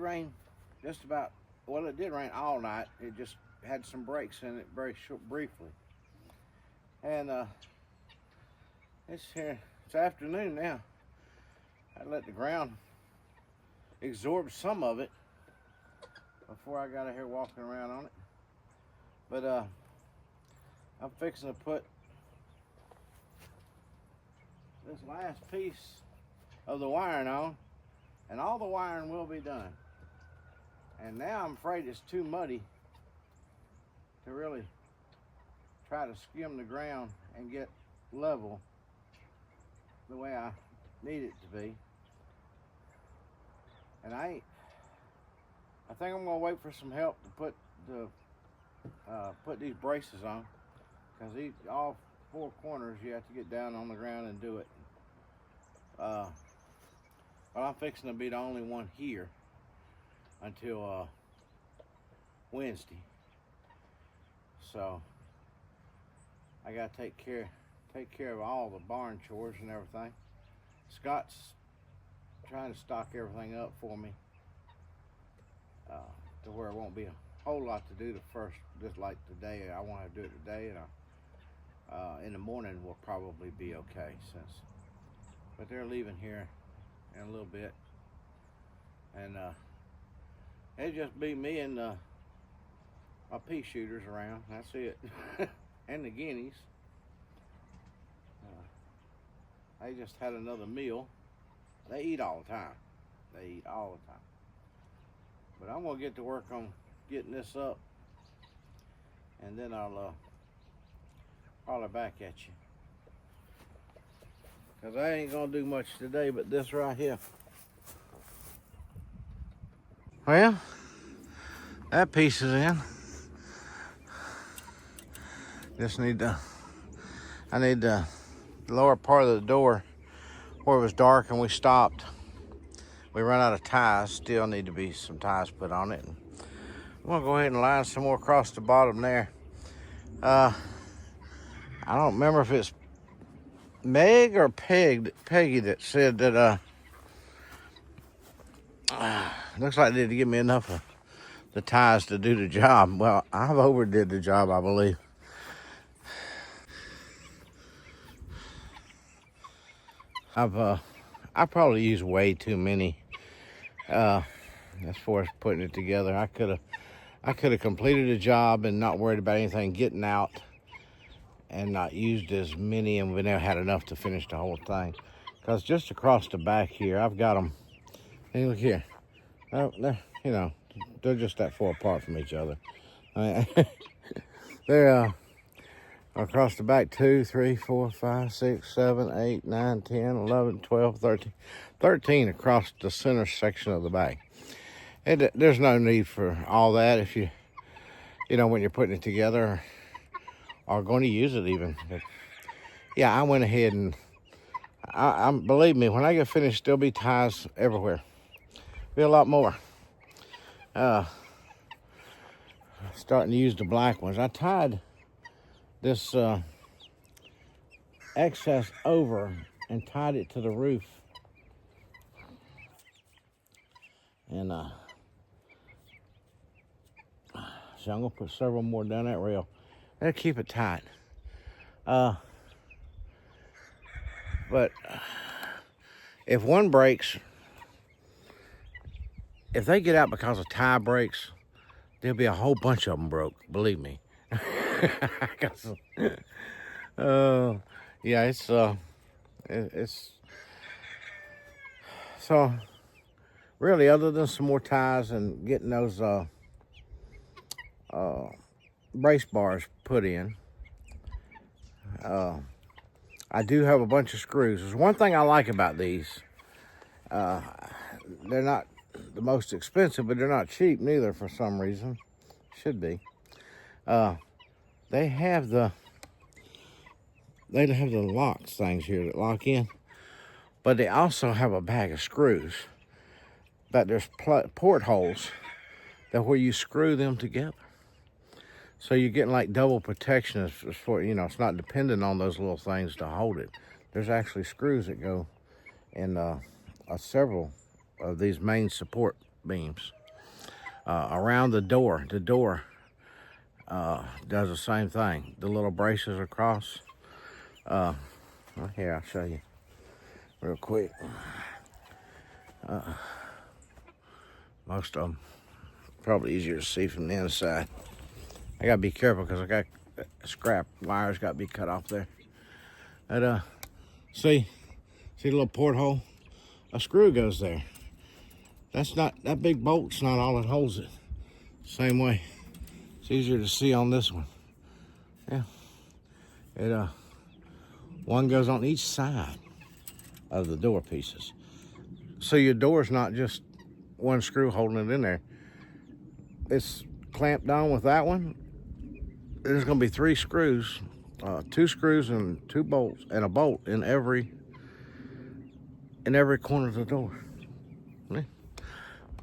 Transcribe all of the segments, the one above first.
rain just about, well, it did rain all night. It just had some breaks in it very short, briefly. And it's here, it's afternoon now. I let the ground absorb some of it before I got out here walking around on it. But I'm fixing to put this last piece of the wiring on, and all the wiring will be done. And now I'm afraid it's too muddy to really try to skim the ground and get level the way I need it to be. And I think I'm gonna wait for some help to put these braces on, because all four corners you have to get down on the ground and do it. But I'm fixing to be the only one here until Wednesday. So I gotta take care of all the barn chores and everything. Scott's trying to stock everything up for me to where it won't be a whole lot to do just like today. I want to do it today, and in the morning will probably be okay, but they're leaving here in a little bit, and it'll just be me and my pea shooters around. That's it. And the guineas. They just had another meal. They eat all the time. But I'm gonna get to work on getting this up, and then I'll holler back at you. Cause I ain't gonna do much today but this right here. Well, that piece is in. I need the lower part of the door where it was dark and we stopped. We run out of ties. Still need to be some ties put on it. I'm gonna go ahead and line some more across the bottom there. I don't remember if it's Meg or Peggy that said that looks like they did give me enough of the ties to do the job. Well, I've overdid the job, I believe. I probably used way too many as far as putting it together. I could have completed the job and not worried about anything getting out, and not used as many, and we never had enough to finish the whole thing. Because just across the back here, I've got them. Hey, look here. They're just that far apart from each other. They're across the back 2, 3, 4, 5, 6, 7, 8, 9, 10, 11, 12, 13. 13 across the center section of the bag. There's no need for all that if when you're putting it together or going to use it even. But yeah, I went ahead and believe me, when I get finished, there'll be ties everywhere. Be a lot more. Starting to use the black ones. I tied this excess over and tied it to the roof. And so I'm gonna put several more down that rail. That'll keep it tight. But if one breaks, if they get out because of tie breaks, there'll be a whole bunch of them broke, believe me. Yeah, it's so really, other than some more ties and getting those brace bars put in, I do have a bunch of screws. There's one thing I like about these. They're not the most expensive, but they're not cheap neither for some reason. Should be. They have the locks things here that lock in, but they also have a bag of screws. But there's portholes that where you screw them together. So you're getting like double protection as for, it's not dependent on those little things to hold it. There's actually screws that go in several of these main support beams. Around the door does the same thing. The little braces across. Here, I'll show you real quick. Most of them probably easier to see from the inside. I gotta be careful because I got scrap wires got to be cut off there. But see the little porthole? A screw goes there. That big bolt's not all that holds it. Same way. It's easier to see on this one. Yeah. One goes on each side of the door pieces. So your door's not just one screw holding it in there. It's clamped down with that one. There's gonna be 3 screws, 2 screws and 2 bolts, and a bolt in every corner of the door. Yeah.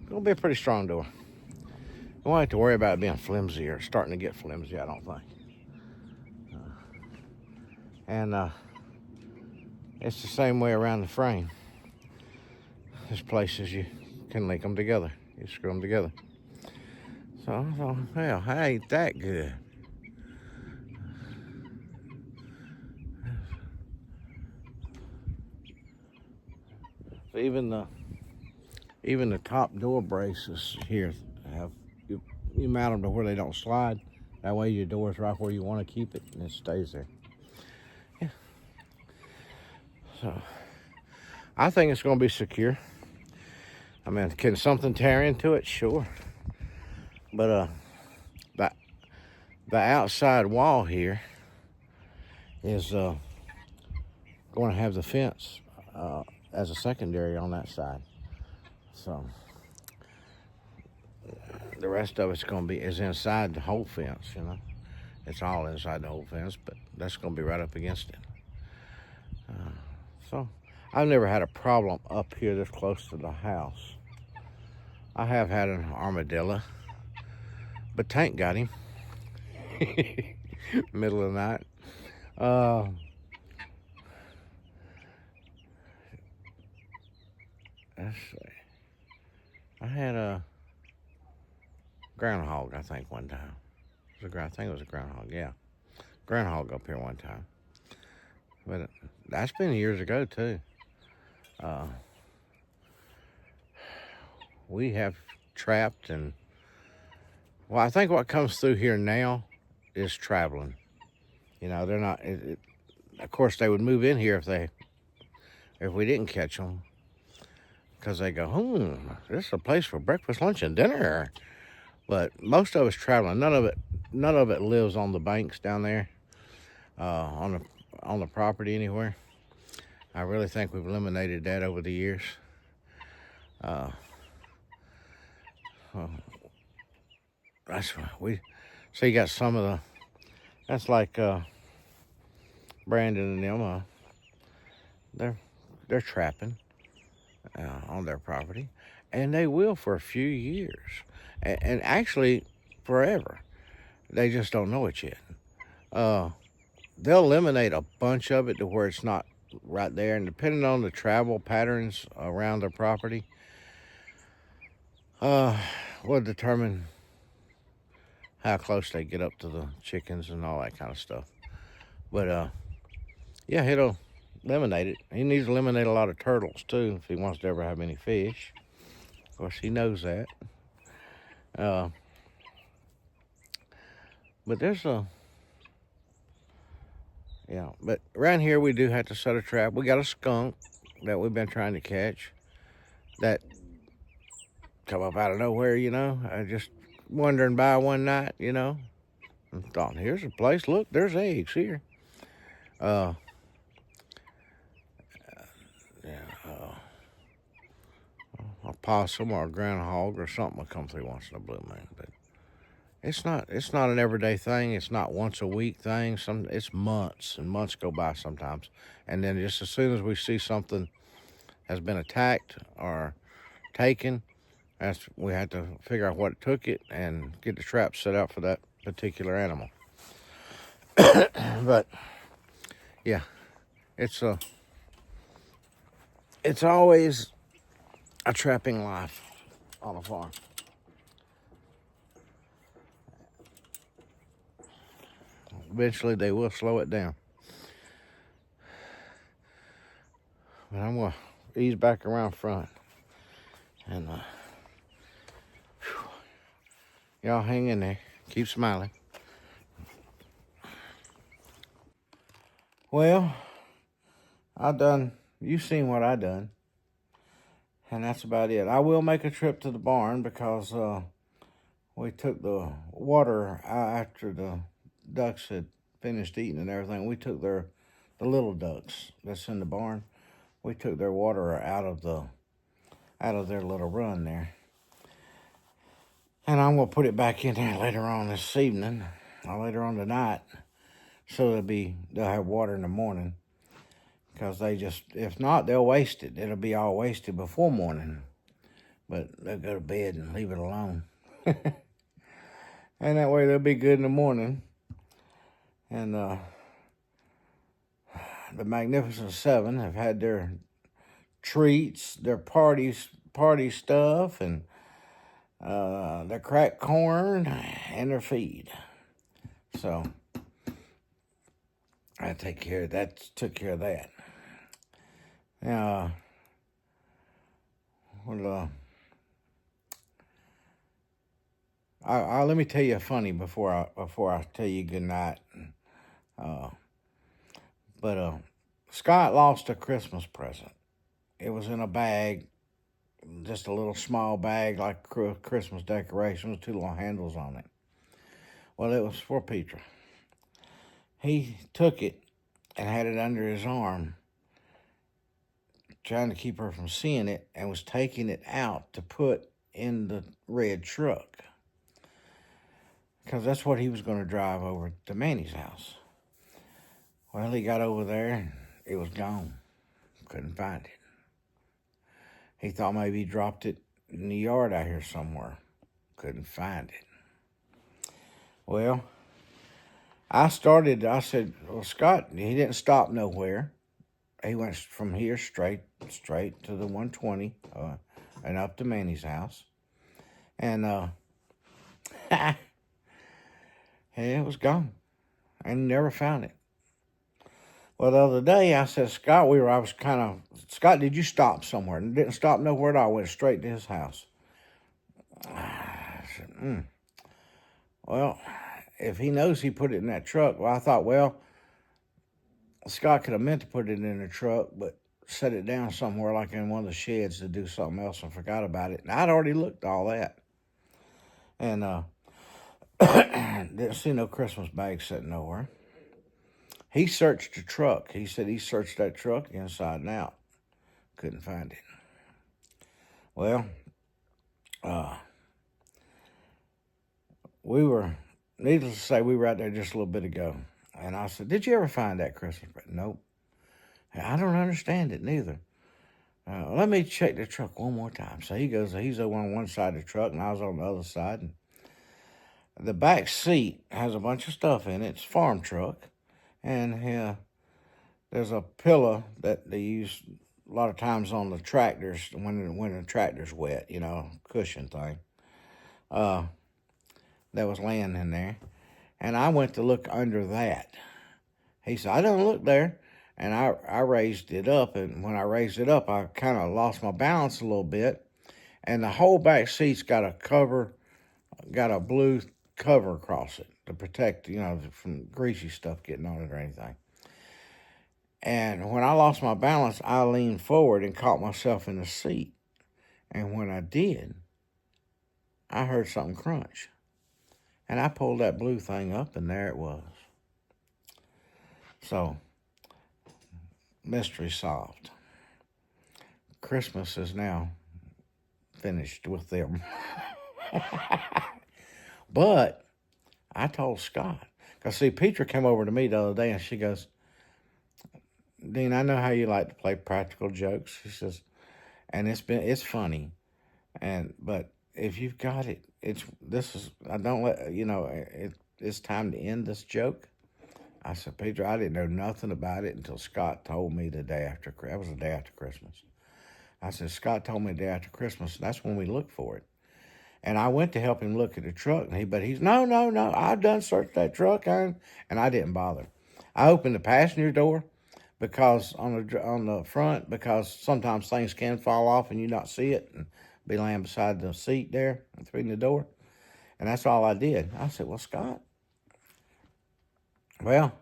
It's gonna be a pretty strong door. You won't have to worry about it being flimsy or starting to get flimsy, I don't think. It's the same way around the frame. There's places you can link them together. You screw them together. So well, ain't that good. So even the top door braces here have you mount them to where they don't slide. That way your door is right where you want to keep it, and it stays there. Yeah. So I think it's going to be secure. I mean, can something tear into it? Sure. But the outside wall here is going to have the fence as a secondary on that side. So the rest of it's going to be inside the whole fence, you know. It's all inside the whole fence, but that's going to be right up against it. So I've never had a problem up here this close to the house. I have had an armadillo, but Tank got him. Middle of the night. Let's see. I had a groundhog, I think, one time. I think it was a groundhog, yeah. Groundhog up here one time. But that's been years ago, too. We have trapped and... Well, I think what comes through here now is traveling. You know, they're not... of course, they would move in here if we didn't catch them. Because they go, this is a place for breakfast, lunch, and dinner. But most of it's traveling. None of it lives on the banks down there, on the property anywhere. I really think we've eliminated that over the years. That's why so you got some of the. That's like Brandon and them. They're trapping on their property, and they will for a few years, and actually forever. They just don't know it yet. They'll eliminate a bunch of it to where it's not right there, and depending on the travel patterns around their property, will determine how close they get up to the chickens and all that kind of stuff. But yeah, it'll eliminate it. He needs to eliminate a lot of turtles too if he wants to ever have any fish. Of course, he knows that. But there's but around here we do have to set a trap. We got a skunk that we've been trying to catch that come up out of nowhere, you know. I just wandering by one night, you know, and thought, here's a place, look, there's eggs here. A possum or a groundhog or something will come through once in a blue moon, but it's not an everyday thing. It's not once a week thing. It's months and months go by sometimes, and then just as soon as we see something has been attacked or taken, we had to figure out what took it and get the trap set out for that particular animal. But yeah, it's always a trapping life on a farm. Eventually, they will slow it down. But I'm going to ease back around front. And y'all hang in there. Keep smiling. Well, you've seen what I done. And that's about it. I will make a trip to the barn because we took the water after the ducks had finished eating and everything. We took the little ducks that's in the barn. We took their water out of their little run there. And I'm going to put it back in there later on this evening, or later on tonight, so they'll have water in the morning. Because if not, they'll waste it. It'll be all wasted before morning. But they'll go to bed and leave it alone. And that way they'll be good in the morning. And the Magnificent Seven have had their treats, their party stuff, and their cracked corn, and their feed. So I took care of that. Now, let me tell you a funny before I tell you good night. But Scott lost a Christmas present. It was in a bag, just a little small bag like Christmas decoration with two little handles on it. Well, it was for Petra. He took it and had it under his arm, trying to keep her from seeing it, and was taking it out to put in the red truck. Because that's what he was going to drive over to Manny's house. Well, he got over there and it was gone. Couldn't find it. He thought maybe he dropped it in the yard out here somewhere. Couldn't find it. Well, I said, well, Scott, he didn't stop nowhere. He went from here straight to the 120 and up to Manny's house. And it was gone. And never found it. Well, the other day I said, Scott, Scott, did you stop somewhere? And didn't stop nowhere at all. Went straight to his house. I said, Well, if he knows he put it in that truck, well, I thought, well, Scott could have meant to put it in the truck, but set it down somewhere like in one of the sheds to do something else and forgot about it. And I'd already looked at all that. And didn't see no Christmas bag sitting nowhere. He searched the truck. He said he searched that truck inside and out. Couldn't find it. Well, needless to say, we were out there just a little bit ago. And I said, did you ever find that Christmas present? Nope. I don't understand it neither. Let me check the truck one more time. So he goes, he's over on one side of the truck and I was on the other side. And the back seat has a bunch of stuff in it. It's a farm truck. And there's a pillow that they use a lot of times on the tractors when the tractor's wet, cushion thing. That was laying in there. And I went to look under that. He said, I don't look there. And I raised it up. And when I raised it up, I kind of lost my balance a little bit. And the whole back seat's got a blue cover across it to protect, from greasy stuff getting on it or anything. And when I lost my balance, I leaned forward and caught myself in the seat. And when I did, I heard something crunch. And I pulled that blue thing up, and there it was. So, mystery solved. Christmas is now finished with them. But I told Scott, because see, Petra came over to me the other day and she goes, Dean, I know how you like to play practical jokes. She says, and it's funny. But if you've got it, it's time to end this joke. I said, Petra, I didn't know nothing about it until Scott told me the day after. That was the day after Christmas. I said, Scott told me the day after Christmas. That's when we look for it. And I went to help him look at the truck, but he's, no, I done searched that truck, and I didn't bother. I opened the passenger door because on the front, because sometimes things can fall off and you not see it and be laying beside the seat there between the door. And that's all I did. I said, well, Scott, well,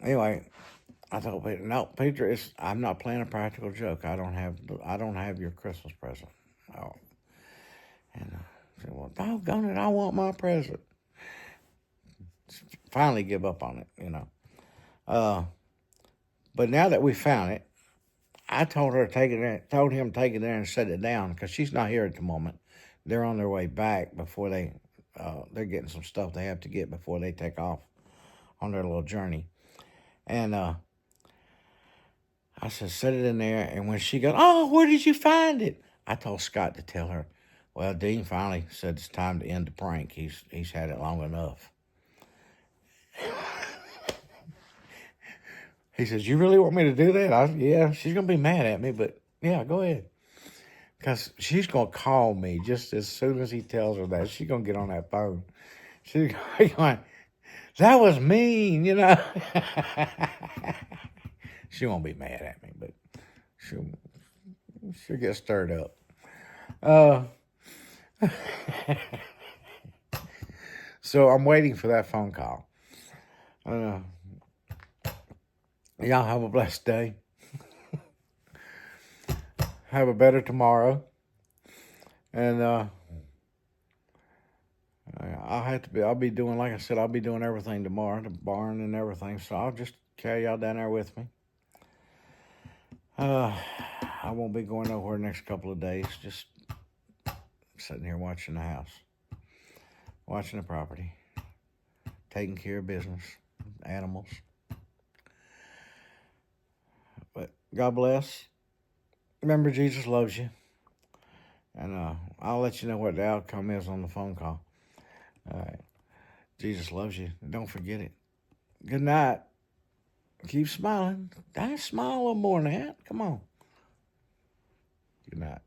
anyway, I told Peter, no, Peter, I'm not playing a practical joke. I don't have your Christmas present. Oh. And I said, well, doggone it, I want my present. Finally give up on it, you know. But now that we found it, I told him take it there and set it down because she's not here at the moment. They're on their way back before they're getting some stuff they have to get before they take off on their little journey. And I said, set it in there. And when she goes, oh, where did you find it? I told Scott to tell her, well, Dean finally said it's time to end the prank. He's had it long enough. He says, you really want me to do that? Yeah, she's going to be mad at me, but yeah, go ahead. Because she's going to call me just as soon as he tells her that. She's going to get on that phone. She's going, that was mean, you know. She won't be mad at me, but she'll get stirred up. So I'm waiting for that phone call. Y'all have a blessed day. Have a better tomorrow. And I'll be doing, like I said, I'll be doing everything tomorrow, the barn and everything. So I'll just carry y'all down there with me. I won't be going nowhere the next couple of days. Just sitting here watching the house, watching the property, taking care of business, animals. But God bless. Remember, Jesus loves you. And I'll let you know what the outcome is on the phone call. All right. Jesus loves you. Don't forget it. Good night. Keep smiling. Smile a little more than that. Come on. Good night.